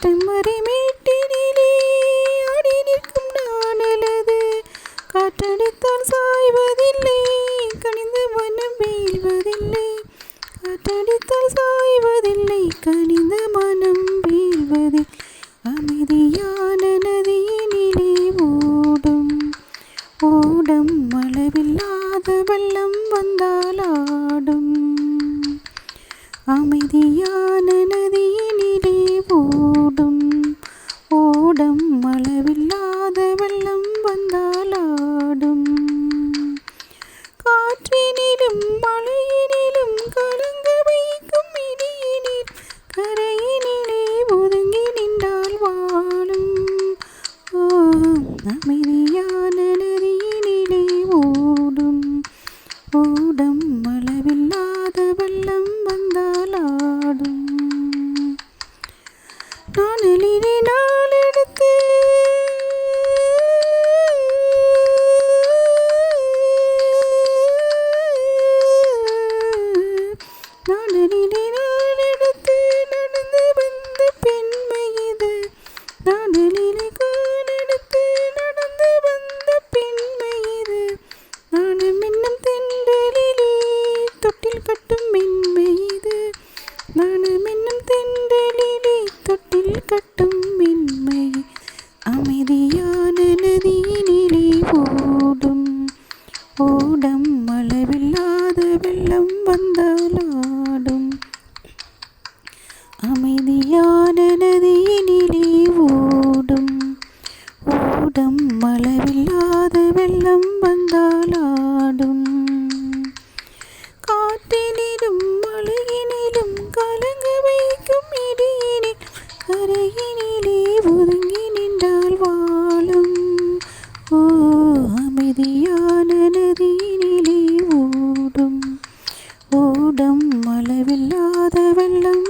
தெம்மறி மேட்டினிலே ஆடி நிற்கும் நானலது காற்றடித்தால் சாய்வதில்லை கனிந்து மனம் வீழ்வதில்லை காற்றடித்தால் சாய்வதில்லை கனிந்த மனம் வீழ்வதில்லை அமைதியான நதியினிலே ஓடும் ஓடம் அளவில்லாத வெள்ளம் வந்தாலாடும் அமைதியான நதியினிலே ஓடும் ஓடம் அளவில்லாத வெள்ளம் வந்தாலாடும் காற்றினிலும் மழையினிலும் கலங்க வைக்கும் இடியினில் கரையினிலே ஒதுங்கி நின்றால் வாழும் அமைதியான நதியினிலே ஓடும் ஓடம் அளவில்லாத வெள்ளம் வந்தாலாடும் நானலிலே நாளெடுத்து நானலிலே நாளெடுத்து நடந்து வந்த பெண்மை இது நானலிலே காலெடுத்து நடந்து வந்த பெண்மை இது நானும் இன்னும் தென்றலிலே தொட்டில் கட்டும் மென்மை இது நானும் இன்னும் தென்றலிலே தொட்டில் கட்டும் மென்மை அமைதியான நதியினிலே ஓடும் ஓடம் அளவில்லாத வெள்ளம் வந்தாலாடும் அமைதியான நதியினிலே ஓடும் ஓடம் அளவில்லாத வெள்ளம் வந்தாலாடும் காற்றினிலும் மழையினிலும் கலங்க வைக்கும் இடியினில் கரையினிலே ஒதுங்கி நின்றால் வாழும் அமைதியான நதியினிலே ஓடும் ஓடம் அளவில்லாத வெள்ளம்